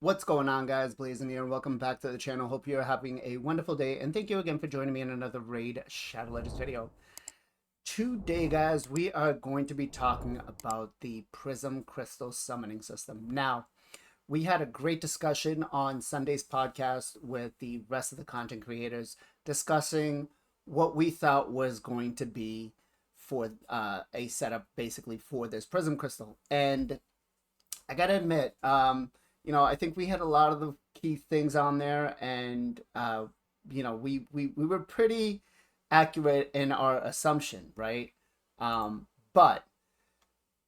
What's going on, guys? Blazing here. Welcome back to the channel. Hope you're having a wonderful day, and thank you again for joining me in another Raid Shadow Legends video. Today, guys, we are going to be talking about the Prism Crystal Summoning System. Now, we had a great discussion on Sunday's podcast with the rest of the content creators discussing what we thought was going to be for a setup basically for this Prism Crystal. And I gotta admit, I think we had a lot of the key things on there, and we were pretty accurate in our assumption, right? But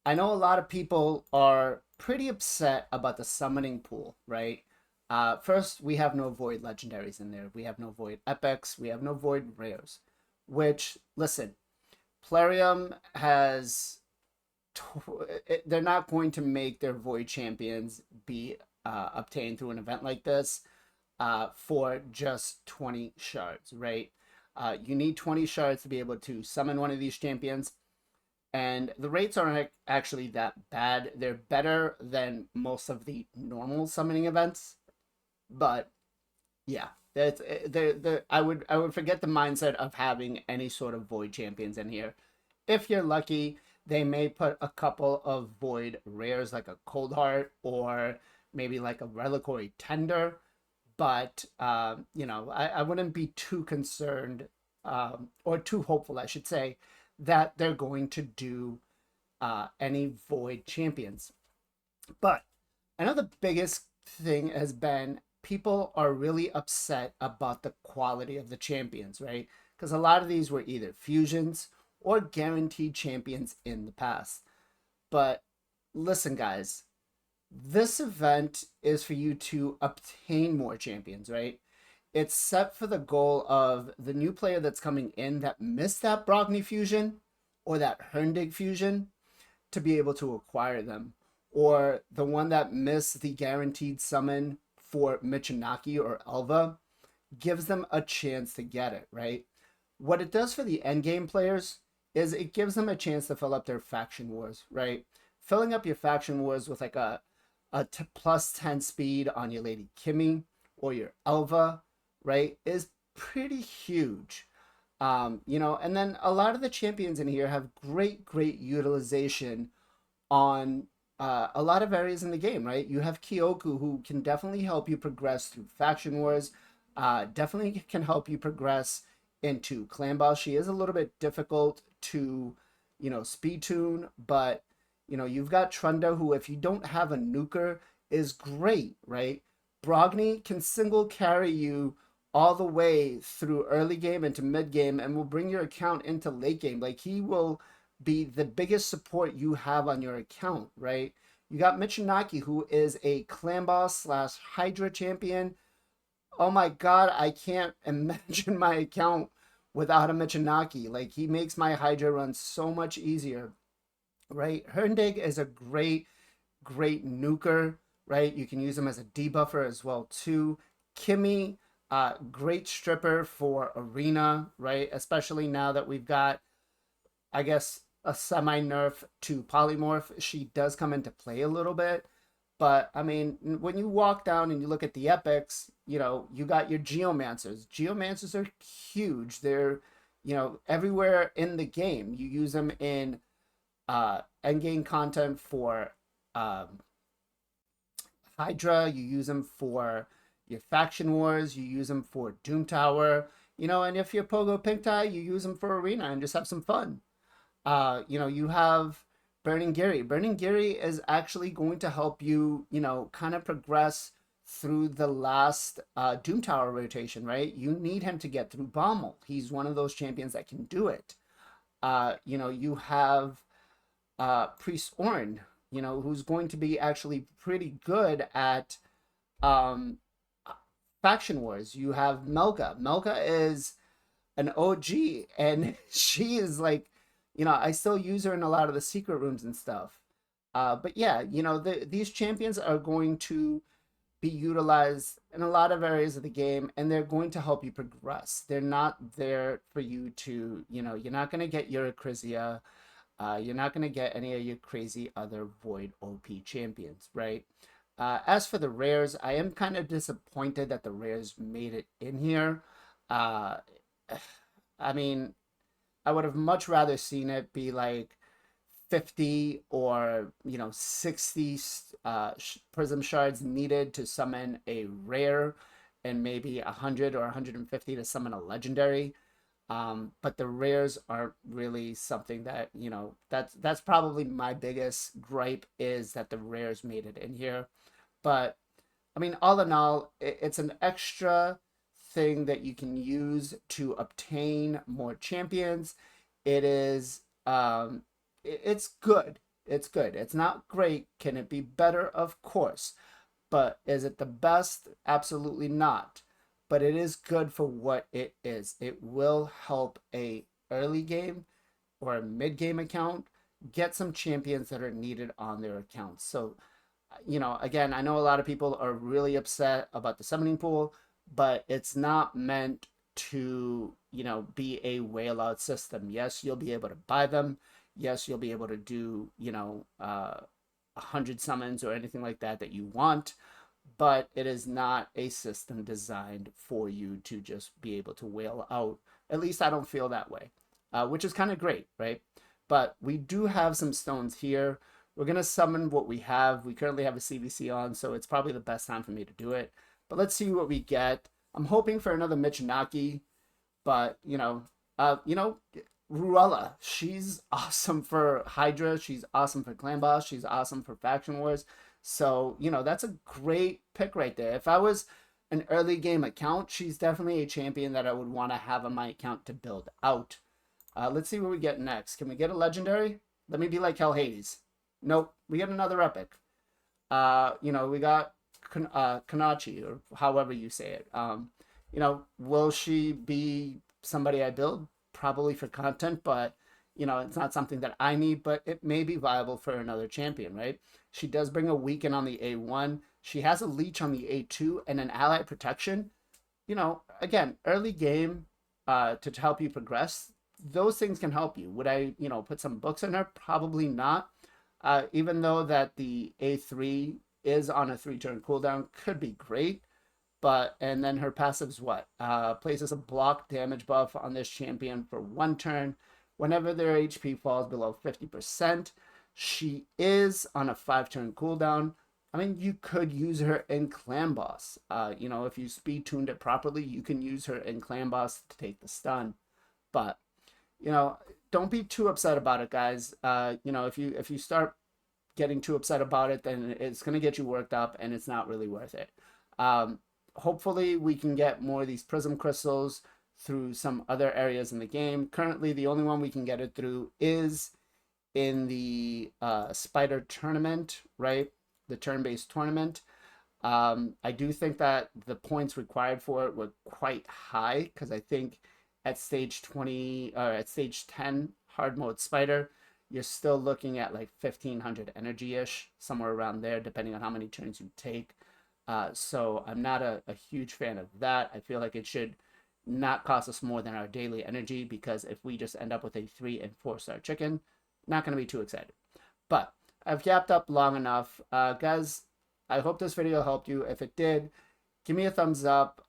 I know a lot of people are pretty upset about the summoning pool, right? First, we have no void legendaries in there. We have no void epics. We have no void rares. Which, listen, Plarium has they're not going to make their void champions be obtained through an event like this for just 20 shards, right? You need 20 shards to be able to summon one of these champions, and the rates aren't actually that bad. They're better than most of the normal summoning events, but yeah, I would forget the mindset of having any sort of void champions in here. If you're lucky, they may put a couple of void rares like a cold heart or maybe like a reliquary tender, but I wouldn't be too concerned, or too hopeful, I should say, that they're going to do any void champions. But I know the biggest thing has been people are really upset about the quality of the champions, right? Because a lot of these were either fusions or guaranteed champions in the past. But listen, guys, this event is for you to obtain more champions, right? It's set for the goal of the new player that's coming in that missed that Brogni fusion or that Herndig fusion to be able to acquire them, or the one that missed the guaranteed summon for Michinaki or Elva gives them a chance to get it, right? What it does for the endgame players is it gives them a chance to fill up their faction wars, right? Filling up your faction wars with like a plus 10 speed on your Lady Kimmy or your Elva, right, is pretty huge. And then a lot of the champions in here have great utilization on a lot of areas in the game, right? You have Kyoku, who can definitely help you progress through faction wars, definitely can help you progress into clan boss. She is a little bit difficult to, speed tune, but you've got Trunda, who, if you don't have a nuker, is great, right? Brogni can single carry you all the way through early game into mid game and will bring your account into late game. Like, he will be the biggest support you have on your account, right? You got Michinaki, who is a clan boss slash Hydra champion. Oh my god, I can't imagine my account without a Michinaki. Like, he makes my Hydra run so much easier, right? Herndig is a great nuker, right? You can use him as a debuffer as well too. Kimmy, great stripper for arena, right? Especially now that we've got, I guess, a semi nerf to polymorph. She does come into play a little bit, but I mean, when you walk down and you look at the epics, you got your geomancers. Geomancers are huge. They're, everywhere in the game. You use them in endgame content for Hydra. You use them for your faction wars. You use them for Doom Tower. And if you're Pogo Pink Tie, you use them for arena and just have some fun. You have Burning Giri. Burning Giri is actually going to help you, kind of progress through the last Doom Tower rotation, right? You need him to get through Bommel. He's one of those champions that can do it. You have Priest Orn, who's going to be actually pretty good at um, faction wars. You have Melka. Melka is an OG, and she is like, I still use her in a lot of the secret rooms and stuff. But yeah, these champions are going to be utilized in a lot of areas of the game, and they're going to help you progress. They're not there for you to, you're not going to get your Acrisia. You're not going to get any of your crazy other Void OP champions, right? As for the rares, I am kind of disappointed that the rares made it in here. Uh, I mean, I would have much rather seen it be like 50 or 60 prism shards needed to summon a rare, and maybe 100 or 150 to summon a legendary. But the rares aren't really something that, that's probably my biggest gripe, is that the rares made it in here. But I mean, all in all, it's an extra thing that you can use to obtain more champions. It is, it's good. It's good. It's not great. Can it be better? Of course. But is it the best? Absolutely not. But it is good for what it is. It will help a early game or a mid game account get some champions that are needed on their accounts. So again, I know a lot of people are really upset about the summoning pool, but it's not meant to, be a whale out system. Yes, you'll be able to buy them. Yes, you'll be able to do, 100 summons or anything like that that you want, but it is not a system designed for you to just be able to whale out. At least I don't feel that way, which is kind of great, right? But we do have some stones here. We're going to summon what we have. We currently have a CVC on, so it's probably the best time for me to do it. But let's see what we get. I'm hoping for another Michinaki, but, Ruella, she's awesome for Hydra. She's awesome for Clan Boss. She's awesome for Faction Wars. So, that's a great pick right there. If I was an early game account, she's definitely a champion that I would want to have on my account to build out. Let's see what we get next. Can we get a legendary? Let me be like Hell Hades. Nope, we get another epic. We got Kanachi, or however you say it. Will she be somebody I build? Probably for content, but it's not something that I need, but it may be viable for another champion, right? She does bring a weaken on the A1. She has a leech on the A2 and an ally protection. Again, early game to help you progress. Those things can help you. Would I, put some books in her? Probably not. Even though that the A3 is on a 3-turn cooldown, could be great. And then her passive's what? Places a block damage buff on this champion for 1 turn. Whenever their HP falls below 50%, she is on a 5-turn cooldown. I mean, you could use her in Clan Boss. If you speed tuned it properly, you can use her in Clan Boss to take the stun. But, don't be too upset about it, guys. If you start getting too upset about it, then it's going to get you worked up, and it's not really worth it. Hopefully, we can get more of these Prism Crystals through some other areas in the game. Currently, the only one we can get it through is in the Spider Tournament, right? The turn-based tournament. I do think that the points required for it were quite high, because I think at stage 20 or at stage 10 hard mode Spider, you're still looking at like 1500 energy-ish, somewhere around there, depending on how many turns you take. So I'm not a huge fan of that. I feel like it should not cost us more than our daily energy, because if we just end up with a 3 and 4-star chicken, not going to be too excited. But I've yapped up long enough. Guys, I hope this video helped you. If it did, give me a thumbs up.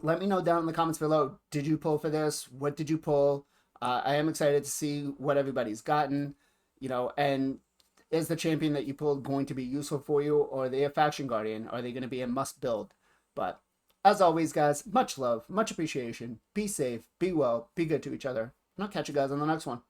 Let me know down in the comments below, did you pull for this? What did you pull? I am excited to see what everybody's gotten, and is the champion that you pulled going to be useful for you, or are they a faction guardian? Are they going to be a must build? But as always, guys, much love, much appreciation. Be safe, be well, be good to each other, and I'll catch you guys on the next one.